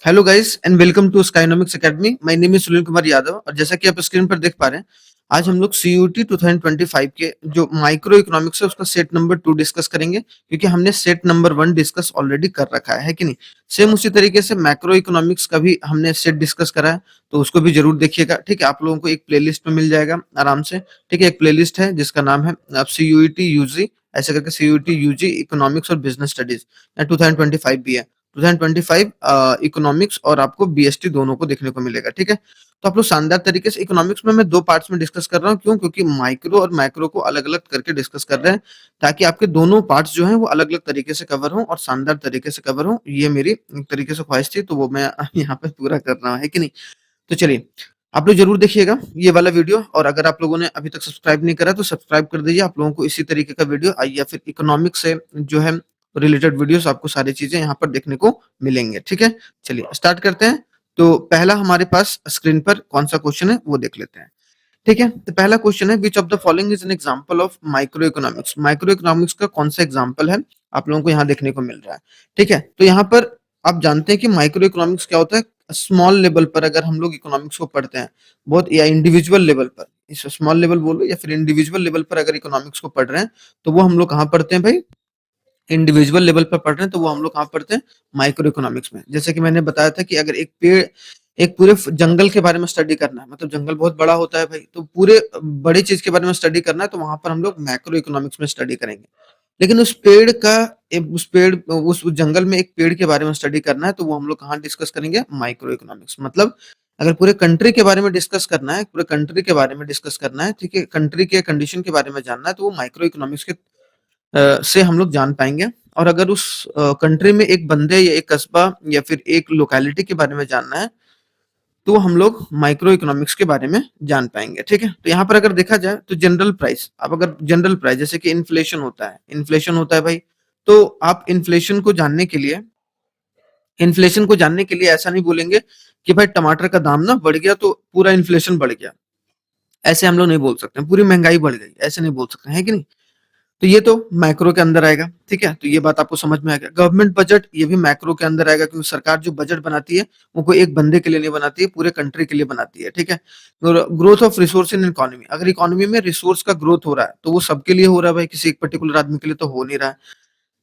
Hello guys and welcome to Skynomics academy. My name is Sunil Kumar Yadav और जैसा कि आप स्क्रीन पर देख पा रहे हैं, आज हम लोग सीयूटी 2025 के जो माइक्रो इकोनॉमिक्स है उसका सेट नंबर 2 डिस्कस करेंगे, क्योंकि हमने सेट नंबर 1 डिस्कस ऑलरेडी कर रखा है कि नहीं। सेम उसी तरीके से मैक्रो इकोनॉमिक्स का भी हमने सेट डिस्कस करा है, तो उसको भी जरूर देखिएगा। ठीक है, आप लोगों को एक प्लेलिस्ट में मिल जाएगा आराम से। ठीक है, एक प्लेलिस्ट है जिसका नाम है आप सीयूटी यूजी ऐसे करके, सीयूटी यूजी इकोनॉमिक्स और बिजनेस स्टडीज या 2025 भी है। 2025 इकोनॉमिक्स और आपको बीएसटी दोनों को देखने को मिलेगा। ठीक है, तो आप लोग शानदार तरीके से इकोनॉमिक्स में मैं 2 पार्ट्स में डिस्कस कर रहा हूँ। क्यों? क्योंकि माइक्रो और मैक्रो को अलग-अलग करके डिस्कस कर रहे हैं, ताकि आपके दोनों पार्ट्स जो हैं वो अलग-अलग तरीके से कवर हों और शानदार तरीके से कवर हों। ये मेरी एक तरीके से ख्वाहिश थी, तो वो मैं यहाँ पे पूरा कर रहा हूँ, है कि नहीं? तो चलिए, आप लोग ज़रूर देखिएगा ये वाला वीडियो, और अगर आप लोगों ने अभी तक सब्सक्राइब नहीं करा तो सब्सक्राइब कर दीजिए। आप लोगों को इसी तरीके का वीडियो या फिर इकोनॉमिक्स से जो है रिलेटेड वीडियोस आपको सारी चीज़ें यहाँ पर देखने को मिलेंगे। ठीक है? चलिए स्टार्ट करते हैं। तो पहला हमारे पास स्क्रीन पर कौन-सा क्वेश्चन है वो देख लेते हैं। ठीक है? तो पहला क्वेश्चन है, which of the following is an example of micro economics. Micro economics का कौन-सा एग्जांपल है आप लोगों को यहाँ देखने को मिल रहा है। ठीक है? तो यहाँ पर आप जानते हैं कि माइक्रो इकोनॉमिक्स क्या होता है। स्मॉल लेवल पर अगर हम लोग इकोनॉमिक्स को पढ़ते हैं, बहुत या इंडिविजुअल लेवल पर, इस स्मॉल लेवल बोलो या फिर इंडिविजुअल लेवल पर अगर इकोनॉमिक्स को पढ़ रहे हैं, तो वो हम लोग कहाँ पढ़ते हैं भाई? इंडिविजुअल लेवल पर पढ़ रहे हैं, तो वो हम लोग कहाँ पढ़ते हैं? माइक्रो इकोनॉमिक्स में। जैसे कि मैंने बताया था कि अगर एक पूरे जंगल के बारे में स्टडी करना है, मतलब जंगल बहुत बड़ा होता है भाई, तो पूरे बड़ी चीज के बारे में स्टडी करना है, तो वहां पर हम लोग मैक्रो इकोनॉमिक्स में स्टडी करेंगे। लेकिन उस जंगल में एक पेड़ के बारे में स्टडी करना है, तो वो हम लोग कहाँ डिस्कस करेंगे? Micro economics. मतलब अगर पूरे कंट्री के बारे में डिस्कस करना है, पूरे कंट्री के बारे में डिस्कस करना है, ठीक है, कंट्री के कंडीशन के बारे में जानना है, तो वो माइक्रो इकोनॉमिक्स के से हम लोग जान पाएँगे। और अगर उस कंट्री में एक बंदे या एक कस्बा या फिर एक लोकेलिटी के बारे में जानना है, तो हम लोग माइक्रो इकोनॉमिक्स के बारे में जान पाएँगे। ठीक है? तो यहाँ पर अगर देखा जाए तो जनरल प्राइस, अब अगर जनरल प्राइस जैसे कि इन्फ्लेशन होता है भाई, तो आप इन्फ्लेशन को जानने के लिए ऐसा नहीं बोलेंगे कि भाई टमाटर का दाम ना बढ़ गया तो पूरा इन्फ्लेशन बढ़ गया। ऐसे हम लोग नहीं बोल सकते हैं, पूरी महँगाई बढ़ गई, ऐसे नहीं बोल सकते हैं, है कि नहीं? तो ये तो मैक्रो के अंदर आएगा। ठीक है? तो ये बात आपको समझ में आ गया। गवर्नमेंट बजट, ये भी मैक्रो के अंदर आएगा, क्योंकि सरकार जो बजट बनाती है, वो कोई एक बंदे के लिए नहीं बनाती है, पूरे कंट्री के लिए बनाती है। ठीक है? Growth of resource in economy, अगर इकोनॉमी में रिसोर्स का ग्रोथ हो रहा है, तो वो सबके लिए हो रहा है भाई, किसी एक पर्टिकुलर आदमी के लिए तो हो नहीं रहा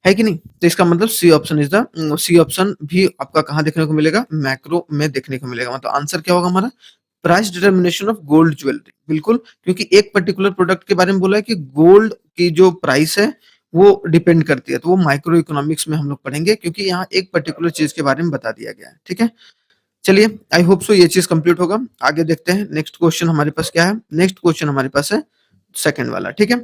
है कि नहीं? तो इसका मतलब सी ऑप्शन भी आपका कहाँ देखने को मिलेगा? मैक्रो में देखने को मिलेगा। मतलब आंसर क्या होगा हमारा? Price determination of gold jewellery. बिल्कुल, क्योंकि एक पर्टिकुलर प्रोडक्ट के बारे में बोला है कि गोल्ड की जो प्राइस है वो डिपेंड करती है, तो वो माइक्रो इकोनॉमिक्स में हम लोग पढ़ेंगे, क्योंकि यहाँ एक पर्टिकुलर चीज के बारे में बता दिया गया है। ठीक है, चलिए, आई होप सो ये चीज कंप्लीट होगा। आगे देखते हैं नेक्स्ट क्वेश्चन हमारे पास क्या है। नेक्स्ट क्वेश्चन हमारे पास है सेकंड वाला। ठीक है,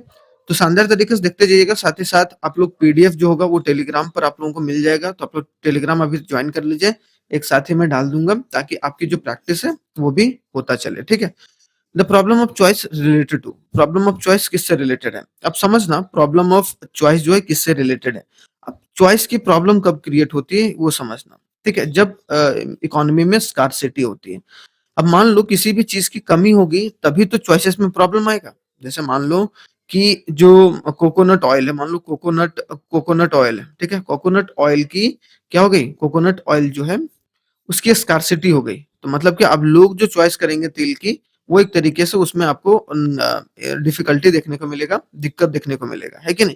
तो शानदार तरीके से देखते जाइएगा। साथ ही साथ आप लोग पीडीएफ जो होगा वो टेलीग्राम पर आप लोगों को मिल जाएगा, तो आप लोग टेलीग्राम अभी ज्वाइन कर लीजिए। एक साथ ही मैं डाल दूंगा, ताकि आपकी जो प्रैक्टिस है वो भी होता चले। ठीक है, the problem of choice related to, problem of choice किससे रिलेटेड है? अब समझना, प्रॉब्लम ऑफ चॉइस जो है किससे रिलेटेड है। अब चॉइस की प्रॉब्लम कब क्रिएट होती है वो समझना। ठीक है, जब इकोनॉमी में स्कार्सिटी होती है। अब मान लो किसी भी चीज की कमी होगी, तभी तो चॉइसेस में प्रॉब्लम आएगा। जैसे मान लो कि जो कोकोनट ऑयल है, मान लो कोकोनट ऑयल है, ठीक है, कोकोनट ऑयल की क्या हो गई? कोकोनट ऑयल जो है उसकी स्कार्सिटी हो गई, तो मतलब कि अब लोग जो चॉइस करेंगे तेल की, वो एक तरीके से उसमें आपको डिफिकल्टी देखने को मिलेगा, दिक्कत देखने को मिलेगा, है कि नहीं?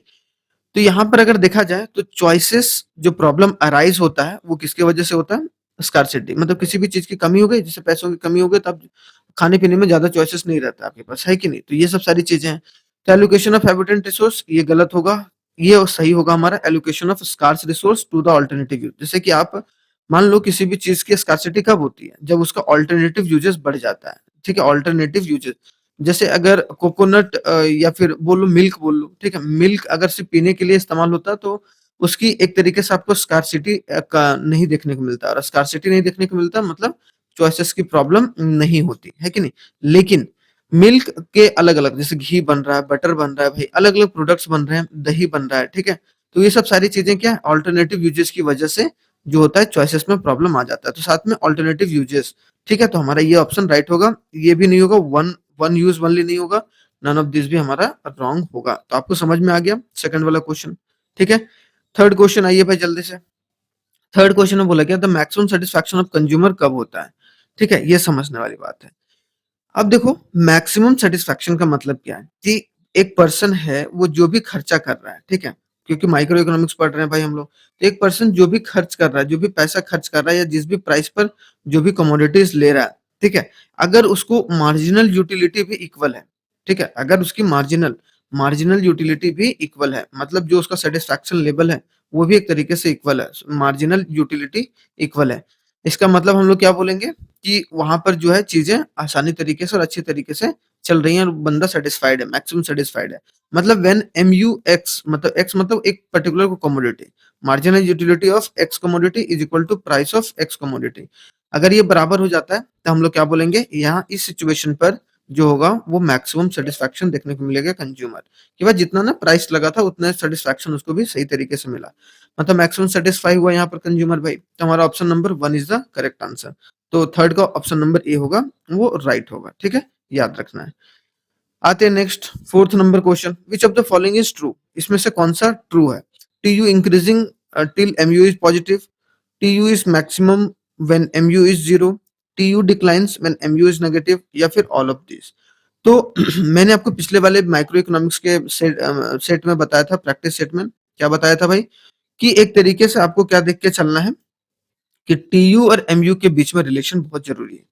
तो यहाँ पर अगर देखा जाए तो चॉइसेस, जो प्रॉब्लम अराइज होता है वो किसकी वजह से होता है? स्कार्सिटी, मतलब किसी भी चीज की कमी हो गई, जैसे पैसों की कमी हो गई, तब खाने पीने में ज्यादा चॉइसेस नहीं रहता आपके पास, है कि नहीं? तो ये सब सारी चीजें हैं। तो एलोकेशन ऑफ हैबिटेंट रिसोर्स, ये गलत होगा। ये सही होगा हमारा, allocation of scarce resource to the alternative use. जैसे कि आप मान लो किसी भी चीज की स्कार्सिटी कब होती है? जब उसका ऑल्टरनेटिव यूजेस बढ़ जाता है। ठीक है, ऑल्टरनेटिव यूजेस, जैसे अगर कोकोनट या फिर बोलो मिल्क बोल लो, ठीक है, मिल्क अगर सिर्फ पीने के लिए इस्तेमाल होता तो उसकी एक तरीके से आपको स्कार्सिटी का नहीं देखने को मिलता, और स्कार्सिटी नहीं देखने को मिलता मतलब चॉइसेस की प्रॉब्लम नहीं होती, है कि नहीं? लेकिन मिल्क के अलग अलग, जैसे घी बन रहा है, बटर बन रहा है भाई, अलग अलग प्रोडक्ट्स बन रहे हैं, दही बन रहा है, ठीक है, तो ये सब सारी चीजें क्या है? ऑल्टरनेटिव यूजेस की वजह से जो होता है चॉइसेस में प्रॉब्लम आ जाता है। तो साथ में ऑल्टरनेटिव यूजेस, ठीक है, तो हमारा ये ऑप्शन राइट होगा। ये भी नहीं होगा, वन वन यूज ओनली नहीं होगा, नन ऑफ दिस भी हमारा रॉन्ग होगा। तो आपको समझ में आ गया सेकंड वाला क्वेश्चन। ठीक है, थर्ड क्वेश्चन आइए भाई जल्दी से। थर्ड क्वेश्चन में बोला गया the maximum satisfaction of consumer कब होता है? ठीक है, ये समझने वाली बात है। अब देखो मैक्सिमम सेटिस्फैक्शन का मतलब क्या है कि एक पर्सन है वो जो भी खर्चा कर रहा है, ठीक है? क्योंकि माइक्रो इकोनॉमिक्स पढ़ रहे हैं भाई हम लोग। तो एक पर्सन जो भी खर्च कर रहा है, जो भी पैसा खर्च कर रहा है या जिस भी प्राइस पर जो भी कमोडिटीज़ ले रहा है, ठीक है? अगर उसको मार्जिनल यूटिलिटी भी इक्वल है, ठीक है? अगर उसकी मार्जिनल मार्जिनल यूटिलिटी भी इक्वल है, मतलब जो उसका सैटिस्फैक्शन लेवल है, वो भी एक तरीके से इक्वल है। मार्जिनल यूटिलिटी इक्वल है। इसका मतलब हम लोग क्या बोलेंगे कि वहाँ पर जो है चीज़ें आसानी तरीके से और अच्छी तरीके से चल रही हैं और बंदा सैटिस्फाइड है, मैक्सिमम सैटिस्फाइड है। मतलब व्हेन एमयूएक्स मतलब एक्स मतलब एक particular commodity, marginal utility of x commodity is equal to price of x commodity. अगर ये बराबर हो जाता है तो हम लोग क्या बोलेंगे, यहाँ इस सिचुएशन पर जो होगा वो मैक्सिमम सैटिस्फैक्शन देखने को मिलेगा कंज्यूमर कि भाई जितना ना प्राइस लगा था उतना सैटिस्फैक्शन उसको भी सही तरीके से मिला। मतलब मैक्सिमम सैटिस्फाई हुआ यहाँ पर कंज्यूमर भाई। तो हमारा option number 1 is the correct answer. तो थर्ड का ऑप्शन नंबर ए होगा, वो राइट होगा। ठीक है, याद रखना है। आते हैं next fourth number question, which of the following is true? इसमें से कौन सा ट्रू है? T U increasing till M U is positive, T U is maximum when M U is zero, T U declines when M U is negative, या फिर all of this. तो मैंने आपको पिछले वाले माइक्रो इकोनॉमिक्स के set में बताया था, प्रैक्टिस सेट में क्या बताया था भाई, कि एक तरीके से आपको क्या देख के चलना है कि टी यू और एम यू के बीच में रिलेशन बहुत जरूरी है।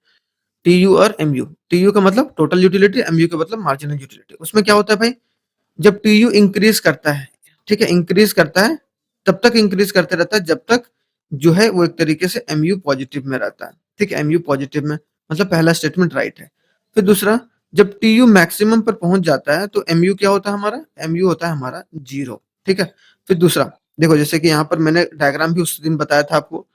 टीयू और एमयू, टीयू का मतलब टोटल यूटिलिटी, एमयू का मतलब मार्जिनल यूटिलिटी। उसमें क्या होता है भाई, जब टीयू इंक्रीज करता है, ठीक है, इंक्रीज करता है, तब तक इंक्रीज करते रहता है जब तक जो है वो एक तरीके से एमयू पॉजिटिव में रहता है। ठीक है, एमयू पॉजिटिव में, मतलब पहला स्टेटमेंट राइट है। फिर दूसरा, जब टीयू मैक्सिमम पर पहुंच जाता है तो एमयू क्या होता है हमारा, एमयू होता है हमारा जीरो। ठीक है। फिर दूसरा देखो, जैसे कि यहाँ पर मैंने डायग्राम भी उस दिन बताया था आपको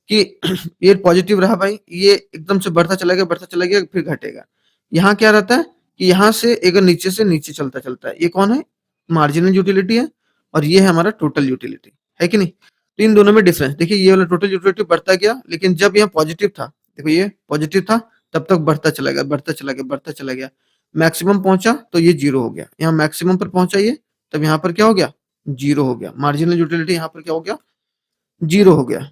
कि ये पॉजिटिव रहा भाई, ये एकदम से बढ़ता चला गया फिर घटेगा। यहाँ क्या रहता है कि यहाँ से अगर नीचे से नीचे चलता चलता है, ये कौन है, मार्जिनल यूटिलिटी है, और ये है हमारा टोटल यूटिलिटी, है कि नहीं? तो इन दोनों में डिफरेंस देखिए, ये वाला टोटल यूटिलिटी बढ़ता गया, लेकिन जब यहाँ पॉजिटिव था, देखो ये पॉजिटिव था, तब तक बढ़ता चला गया, बढ़ता चला गया, बढ़ता चला गया, मैक्सिमम पहुंचा तो ये जीरो हो गया। यहाँ मैक्सिमम पर पहुंचा ये, तब यहाँ पर क्या हो गया, जीरो हो गया। मार्जिनल यूटिलिटी यहाँ पर क्या हो गया, जीरो हो गया।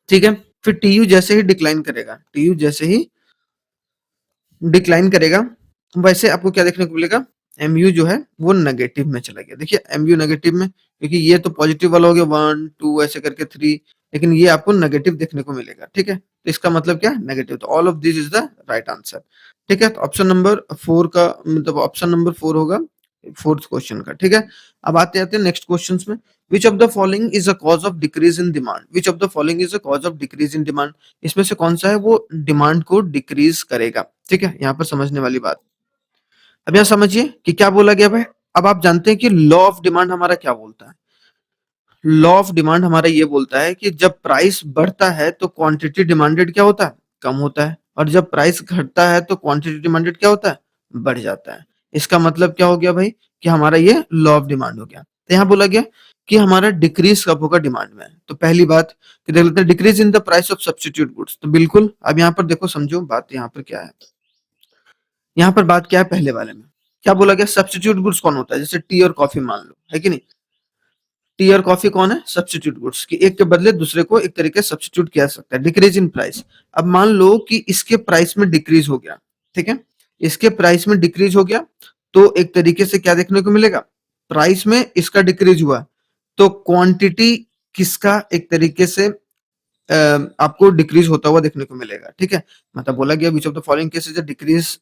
ठीक है। फिर टीयू जैसे ही डिक्लाइन करेगा, टीयू जैसे ही डिक्लाइन करेगा, वैसे आपको क्या देखने को मिलेगा, एमयू जो है वो नेगेटिव में चला गया। देखिए एमयू नेगेटिव में, क्योंकि ये तो पॉजिटिव वाला हो गया, 1 2 ऐसे करके 3, लेकिन ये आपको नेगेटिव देखने को मिलेगा। ठीक है, तो इसका मतलब क्या है, नेगेटिव। तो all of this is the right answer. ठीक है, तो ऑप्शन नंबर 4 का मतलब ऑप्शन नंबर 4 होगा फोर्थ क्वेश्चन का। ठीक है, अब आते आते नेक्स्ट क्वेश्चन में, विच of the following is a cause of decrease in demand? Which of the following is a cause of decrease in demand? इसमें से कौन सा है वो डिमांड को डिक्रीज करेगा? ठीक है, यहाँ पर समझने वाली बात। अब यहाँ समझिए कि क्या बोला गया भाई। अब आप जानते हैं कि लॉ ऑफ डिमांड हमारा क्या बोलता है। लॉ ऑफ डिमांड हमारा ये बोलता है कि जब प्राइस बढ़ता है तो क्वांटिटी डिमांडेड क्या होता है, कम होता है, और जब प्राइस घटता है तो क्वांटिटी डिमांडेड क्या होता है, बढ़ जाता है। इसका मतलब क्या हो गया भाई, कि हमारा ये लॉ ऑफ डिमांड हो गया। तो यहाँ बोला गया कि हमारा डिक्रीज कब होगा डिमांड में। तो पहली बात कि देख लेते हैं, decrease in the price of substitute goods. तो बिल्कुल, अब यहाँ पर देखो, समझो बात यहाँ पर क्या है। यहाँ पर बात क्या है, पहले वाले में क्या बोला गया, सब्स्टिट्यूट गुड्स कौन होता है, जैसे टी और कॉफी मान लो, है कि नहीं? टी और कॉफी कौन है, सब्स्टिट्यूट गुड्स, कि एक के बदले दूसरे को एक तरीके से सब्स्टिट्यूट किया जा सकता है। डिक्रीज इन प्राइस, अब मान लो कि इसके प्राइस में डिक्रीज हो गया, ठीक है, इसके प्राइस में डिक्रीज हो गया, तो एक तरीके से क्या देखने को मिलेगा, प्राइस में इसका डिक्रीज हुआ, तो क्वांटिटी किसका एक तरीके से आपको डिक्रीज होता हुआ देखने को मिलेगा। ठीक है, मतलब बोला गया विच of the following cases decrease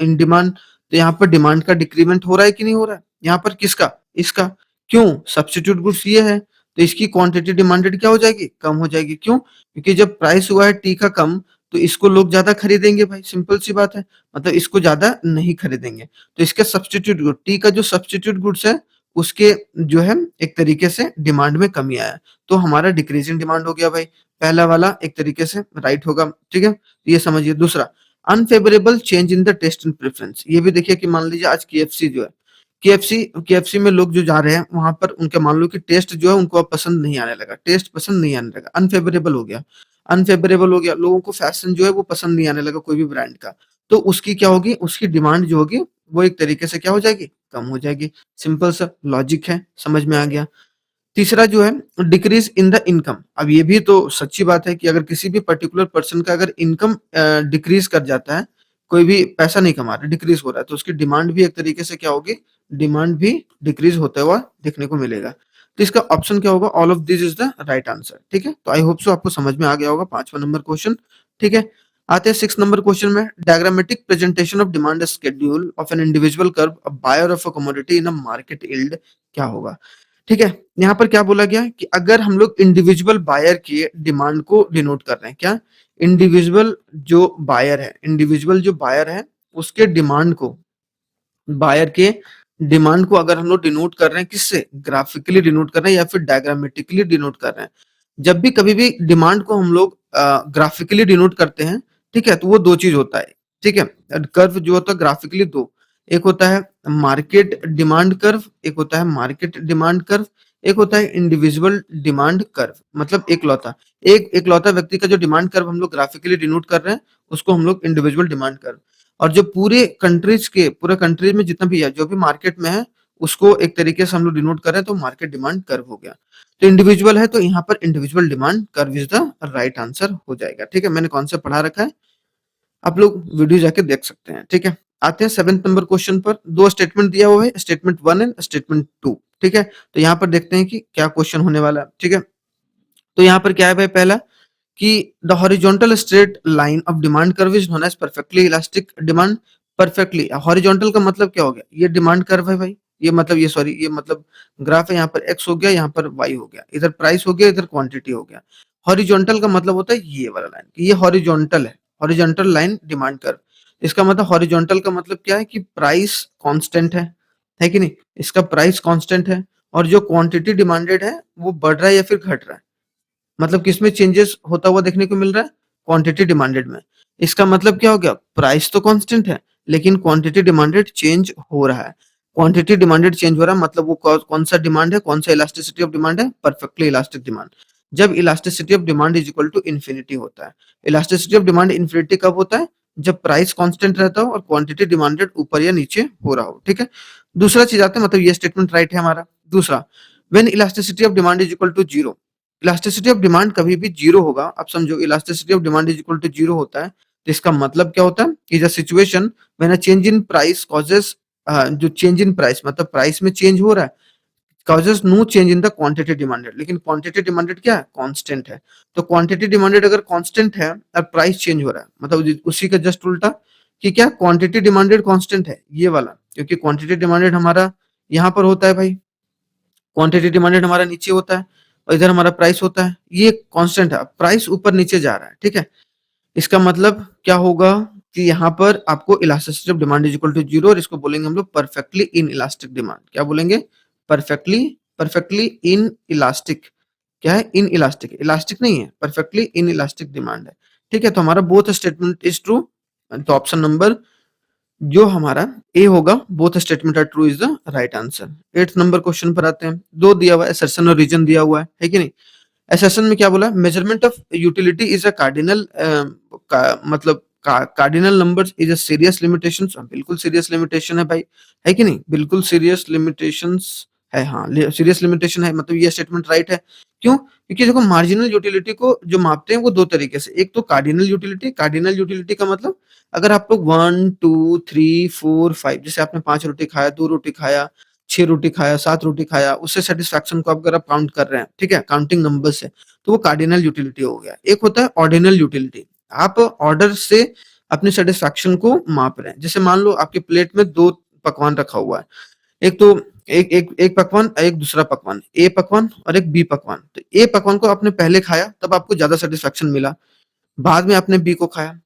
in demand, तो यहाँ पर डिमांड का डिक्रीमेंट हो रहा है कि नहीं हो रहा है, यहाँ पर किसका, इसका। क्यों, सब्स्टिट्यूट गुड्स ये है, तो इसकी क्वांटिटी डिमांडेड क्या हो जाएगी, कम हो जाएगी। क्यों, क्योंकि जब प्राइस हुआ है टी का कम, तो इसको लोग ज्यादा खरीदेंगे भाई, सिंपल सी बात है, मतलब इसको ज्यादा नहीं खरीदेंगे। तो इसके सब्स्टिट्यूट गुड, टी का जो सब्स्टिट्यूट गुड्स है उसके जो है एक तरीके से डिमांड में कमी आया, तो हमारा डिक्रीजिंग डिमांड हो गया भाई। पहला वाला एक तरीके से राइट होगा। ठीक है, ये समझिए। दूसरा, unfavourable change in the taste and preference, ये भी देखिए कि मान लीजिए आज केएफसी जो है, केएफसी में लोग जो जा रहे हैं वहां पर उनके मान लो कि टेस्ट जो है उनको अब पसंद नहीं आने लगा, टेस्ट पसंद नहीं आने लगा, अनफेवरेबल हो गया। अनफेवरेबल हो गया, लोगों को फैशन जो है वो पसंद नहीं आने लगा कोई भी ब्रांड का, तो उसकी क्या होगी, उसकी डिमांड जो होगी वो एक तरीके से क्या हो जाएगी, कम हो जाएगी। सिंपल सा लॉजिक है, समझ में आ गया। तीसरा जो है डिक्रीज इन द इनकम। अब ये भी तो सच्ची बात है कि अगर किसी भी पर्टिकुलर पर्सन का अगर इनकम डिक्रीज कर जाता है, कोई भी पैसा नहीं कमा रहा, डिक्रीज हो रहा है, तो उसकी डिमांड भी एक तरीके से क्या होगी, डिमांड भी डिक्रीज होता हुआ देखने को मिलेगा। तो इसका ऑप्शन क्या होगा, all of this is the right answer. ठीक है, तो आई होप सो आपको समझ में आ गया होगा 5वां नंबर क्वेश्चन। ठीक है, आते हैं 6 नंबर क्वेश्चन में। Diagrammatic presentation of demand schedule of an individual curve a buyer of a commodity in a market yield क्या होगा। ठीक है, यहाँ पर क्या बोला गया कि अगर हम लोग इंडिविजुअल बायर की डिमांड को डिनोट कर रहे हैं, क्या इंडिविजुअल जो बायर है उसके डिमांड को, बायर के डिमांड को अगर हम लोग डिनोट कर रहे हैं किससे, ग्राफिकली डिनोट कर रहे हैं या फिर डायग्रामेटिकली डिनोट कर रहे हैं। जब भी कभी भी डिमांड को हम लोग ग्राफिकली डिनोट करते हैं, ठीक है, तो वो दो चीज होता है। ठीक है, कर्व जो होता है ग्राफिकली दो, एक होता है मार्केट डिमांड कर्व, एक होता है मार्केट डिमांड कर्व, एक होता है इंडिविजुअल डिमांड कर्व। मतलब एक लौता व्यक्ति का जो डिमांड कर्व हम लोग ग्राफिकली डिनोट कर रहे हैं उसको हम लोग इंडिविजुअल डिमांड कर्व। और जो पूरे कंट्रीज में जितना भी है, जो भी मार्केट में है, उसको एक तरीके से हम लोग डिनोट कर रहे हैं, तो मार्केट डिमांड कर्व हो गया। तो इंडिविजुअल है तो यहाँ पर individual demand curve is the right answer हो जाएगा। ठीक है, मैंने कॉन्सेप्ट पढ़ा रखा है, आप लोग वीडियो जाके देख सकते हैं। ठीक है, आते हैं 7th नंबर क्वेश्चन पर। दो स्टेटमेंट दिया हुआ है, स्टेटमेंट 1 एंड स्टेटमेंट 2। ठीक है, तो यहाँ पर देखते हैं कि क्या क्वेश्चन होने वाला है। ठीक है, तो यहाँ पर क्या है भाई, पहला कि the horizontal straight line of demand curve is known as perfectly elastic demand. Perfectly horizontal का मतलब क्या हो गया, ये डिमांड कर्व है भाई, ये मतलब ग्राफ है, यहाँ पर एक्स हो गया, यहाँ पर वाई हो गया, इधर प्राइस हो गया, इधर क्वांटिटी हो गया। हॉरिजॉन्टल का मतलब होता है ये वाला लाइन, ये हॉरिजॉन्टल है, हॉरिजॉन्टल लाइन डिमांड कर्व। इसका मतलब हॉरिजॉन्टल का मतलब क्या है कि प्राइस कांस्टेंट है कि नहीं, इसका प्राइस कांस्टेंट है, और जो क्वांटिटी डिमांडेड है वो बढ़ रहा है या फिर घट रहा है। मतलब किसमें चेंजेस होता हुआ देखने को मिल रहा है, क्वांटिटी डिमांडेड में। इसका मतलब क्या हो गया, प्राइस तो कांस्टेंट है लेकिन क्वांटिटी डिमांडेड चेंज हो रहा है। क्वांटिटी डिमांडेड चेंज हो रहा है मतलब वो कौन सा डिमांड है, कौन सा इलास्टिसिटी ऑफ डिमांड है, परफेक्टली इलास्टिक डिमांड। जब elasticity of demand is equal to infinity होता है। इलास्टिसिटी ऑफ डिमांड इन्फिनिटी कब होता है, जब प्राइस कांस्टेंट रहता हो और क्वांटिटी डिमांडेड ऊपर या नीचे हो रहा हो। ठीक है, दूसरा चीज आता है, मतलब ये स्टेटमेंट राइट है हमारा। दूसरा, when elasticity of demand is equal to zero, elasticity of demand कभी भी जीरो होगा। आप समझो, elasticity of demand is equal to zero होता है, तो इसका मतलब क्या होता है, is a situation when a change in price causes, जो चेंज इन प्राइस मतलब प्राइस में चेंज हो रहा है, causes no change in the quantity demanded. लेकिन क्वांटिटी डिमांडेड क्या है, कांस्टेंट है। तो क्वांटिटी डिमांडेड अगर कांस्टेंट है और प्राइस चेंज हो रहा है, मतलब उसी का जस्ट उल्टा, कि क्या क्वांटिटी डिमांडेड कांस्टेंट है ये वाला, क्योंकि क्वांटिटी डिमांडेड हमारा यहाँ पर होता है भाई, क्वांटिटी डिमांडेड हमारा नीचे होता है और इधर हमारा प्राइस होता है, ये कांस्टेंट है, प्राइस ऊपर नीचे जा रहा है। ठीक है, इसका मतलब क्या होगा कि यहाँ पर आपको elasticity of demand is equal to zero, और इसको बोलेंगे हम लोग परफेक्टली इन इलास्टिक डिमांड। क्या बोलेंगे, परफेक्टली परफेक्टली इन इलास्टिक। क्या है, इन इलास्टिक, इलास्टिक नहीं है, परफेक्टली इन इलास्टिक डिमांड है। ठीक है, तो हमारा बोथ स्टेटमेंट इज ट्रू। तो ऑप्शन नंबर जो हमारा ए होगा, both statement are true is the right answer. 8th number question पर आते हैं। दो दिया हुआ है, असर्शन और रीजन दिया हुआ है कि नहीं। असर्शन में क्या बोला, measurement of utility is a cardinal, मतलब cardinal number is a serious limitation. बिल्कुल सीरियस लिमिटेशन है भाई, है कि नहीं, बिल्कुल सीरियस लिमिटेशंस है। हाँ, सीरियस लिमिटेशन है, मतलब ये स्टेटमेंट राइट है। क्यों, क्योंकि देखो मार्जिनल यूटिलिटी को जो मापते हैं वो दो तरीके से, एक तो कार्डिनल यूटिलिटी। कार्डिनल यूटिलिटी का मतलब अगर आप लोग 1 2 3 4 5, जैसे आपने 5 रोटी खाया, 2 रोटी खाया, 6 रोटी खाया, 7 रोटी खाया, उससे सेटिस्फैक्शन को अगर आप काउंट कर रहे हैं, ठीक है, काउंटिंग नंबर से, तो वो कार्डिनल यूटिलिटी हो गया। एक होता है ऑर्डिनल यूटिलिटी, आप ऑर्डर से अपनी सेटिस्फैक्शन को माप रहे हैं। जैसे मान लो आपके प्लेट में 2 पकवान रखा हुआ है, एक तो एक पकवान, एक दूसरा पकवान, ए पकवान और एक बी पकवान। तो ए पकवान को आपने पहले खाया तब आपको ज्यादा सेटिस्फैक्शन मिला, बाद में आपने बी को खाया।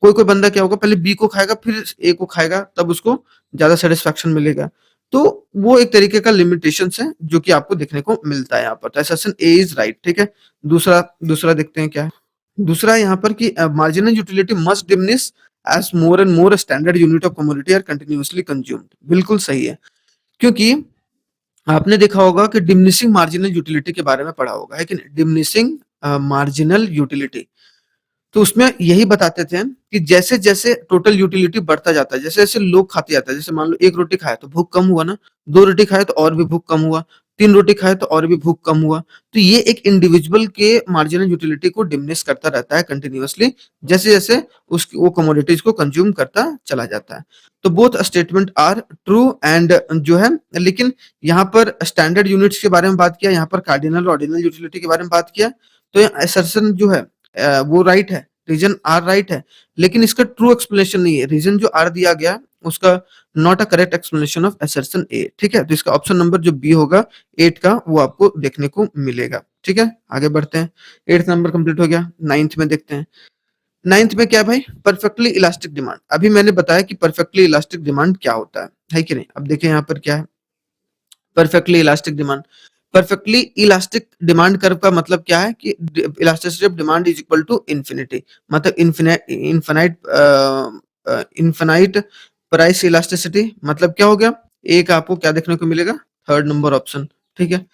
कोई बंदा क्या होगा, पहले बी को खाएगा फिर ए को खाएगा, तब उसको ज्यादा सेटिस्फैक्शन मिलेगा। तो वो एक तरीके का लिमिटेशंस है जो कि आपको देखने को मिलता है यहाँ पर। तो असर्शन ए इज राइट। ठीक है, दूसरा दूसरा देखते हैं क्या है। दूसरा यहाँ पर कि marginal utility must diminish as more and more standard unit of commodity are continuously consumed. बिल्कुल सही है, क्योंकि आपने देखा होगा कि डिमिनिशिंग मार्जिनल यूटिलिटी के बारे में पढ़ा होगा, है कि नहीं, डिमिनिशिंग मार्जिनल यूटिलिटी। तो उसमें यही बताते थे कि जैसे-जैसे टोटल यूटिलिटी बढ़ता जाता है, जैसे-जैसे लोग खाते जाते हैं, जैसे मान लो 1 रोटी खाया तो भूख कम हुआ ना, 2 रोटी खाया तो और भी भूख कम हुआ, 3 रोटी खाए तो और भी भूख कम हुआ। तो ये एक इंडिविजुअल के मार्जिनल यूटिलिटी को डिमिनिश करता रहता है कंटिन्यूअसली, जैसे-जैसे उसकी वो कमोडिटीज़ को कंज़्यूम करता चला जाता है। तो both statement are true and जो है, लेकिन यहाँ पर स्टैंडर्ड यूनिट्स के बारे में बात किया, यहाँ पर कार्डिनल ऑर्डिनल यूटिलिटी के बारे में बात किया, तो असर्शन जो है वो राइट है, रीज़न आर राइट है, लेकिन इसका ट्रू एक्सप्लेनेशन नहीं है। रीज़न जो आर दिया गया है, उसका not a correct explanation of assertion A, ठीक है? तो इसका ऑप्शन नंबर जो बी होगा 8 का, वो आपको देखने को मिलेगा, ठीक है? आगे बढ़ते हैं। 8th नंबर कंप्लीट हो गया, 9th में देखते हैं। 9th में क्या है भाई? Perfectly elastic demand. अभी मैंने बताया कि परफेक्टली इलास्टिक डिमांड क्या होता है कि नहीं? अब देखिए यहाँ पर क्या है? Perfectly elastic demand. Perfectly elastic demand curve का मतलब क्या है कि elasticity of demand is equal to infinity, मतलब इनफिनाइट प्राइस इलास्टिसिटी। मतलब क्या हो गया? एक आपको क्या देखने को मिलेगा? थर्ड नंबर ऑप्शन, ठीक है?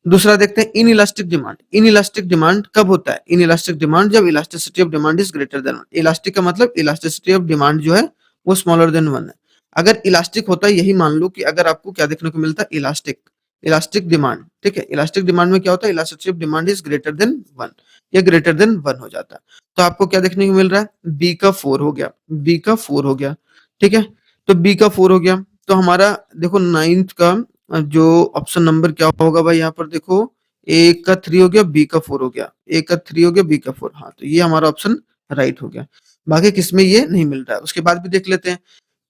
दूसरा देखते हैं इनइलास्टिक डिमांड। इनइलास्टिक डिमांड कब होता है? इनइलास्टिक डिमांड जब elasticity of demand is greater than 1। Elastic का मतलब इलास्टिसिटी ऑफ डिमांड जो है वो स्मॉलर देन 1 है। अगर इलास्टिक होता है, यही मान लो कि अगर आपको क्या देखने को मिलता है? इलास्टिक, इलास्टिक डिमांड, ठीक है? इलास्टिक डिमांड में क्या होता है? Elasticity of demand is greater than 1 या ग्रेटर देन 1 हो जाता है। तो आपको क्या देखने को मिल रहा है? बी का 4 हो गया, बी का 4 हो गया, ठीक है? तो बी का 4 हो गया, तो हमारा देखो 9th का जो ऑप्शन नंबर क्या होगा भाई? यहाँ पर देखो, ए का 3 हो गया, बी का 4 हो गया, ए का 3 हो गया, बी का 4। हाँ, तो ये हमारा ऑप्शन राइट हो गया। बाकी किसमें ये नहीं मिल रहा है। उसके बाद भी देख लेते हैं।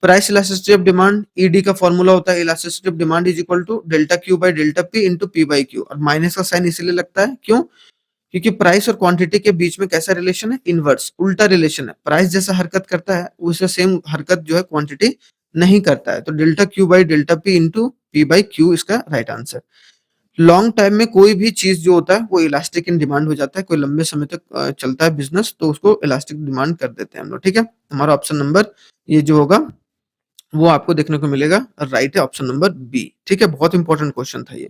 Price elasticity of demand, ED का फॉर्मूला होता है elasticity of demand is equal to delta Q by delta P into P by Q, और माइनस का साइन इसीलिए लगता है, क्यों? क्योंकि प्राइस और क्वांटिटी के बीच में कैसा रिलेशन है? इनवर्स, उल्टा रिलेशन है। प्राइस जैसा हरकत करता है, उससे सेम हरकत जो है क्वांटिटी नहीं करता है। तो delta Q by delta P into P by Q इसका राइट आंसर। लॉन्ग टाइम में कोई भी चीज जो होता है वो इलास्टिक इन डिमांड हो जाता है। कोई लंबे समय तक चलता है बिजनेस, तो उसको इलास्टिक डिमांड कर देते हैं हम लोग, ठीक है? हमारा ऑप्शन नंबर ये जो होगा वो आपको देखने को मिलेगा राइट है, ऑप्शन नंबर बी, ठीक है? बहुत इंपॉर्टेंट क्वेश्चन था ये।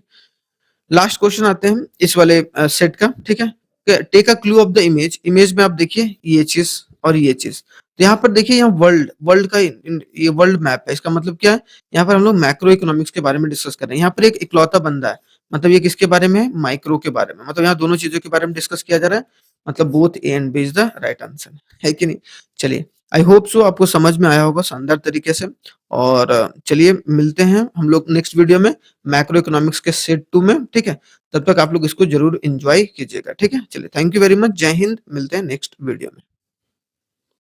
लास्ट क्वेश्चन आते हैं इस वाले सेट का, ठीक है? Take a clue of the image. Image में आप देखिए ये चीज और ये चीज। तो यहाँ पर देखिए, यहाँ वर्ल्ड वर्ल्ड का ये वर्ल्ड मैप है। इसका मतलब क्या है? यहाँ पर हम लोग मैक्रो इकोनॉमिक्स के बारे में डिस्कस कर रहे हैं। यहाँ पर एक इकलौता बंदा है, मतलब ये किसके बारे में है? माइक्रो के बारे में। मतलब यहाँ दोनों चीजों के बारे में डिस्कस किया जा रहा है, मतलब both A and B is the right answer, है कि नहीं? चलिए, आई होप सो आपको समझ में आया होगा शानदार तरीके से। और चलिए मिलते हैं हम लोग नेक्स्ट वीडियो में मैक्रो इकोनॉमिक्स के सेट 2 में, ठीक है? तब तक आप लोग इसको जरूर एंजॉय कीजिएगा, ठीक है? चलिए, थैंक यू वेरी मच, जय हिंद, मिलते हैं नेक्स्ट वीडियो में।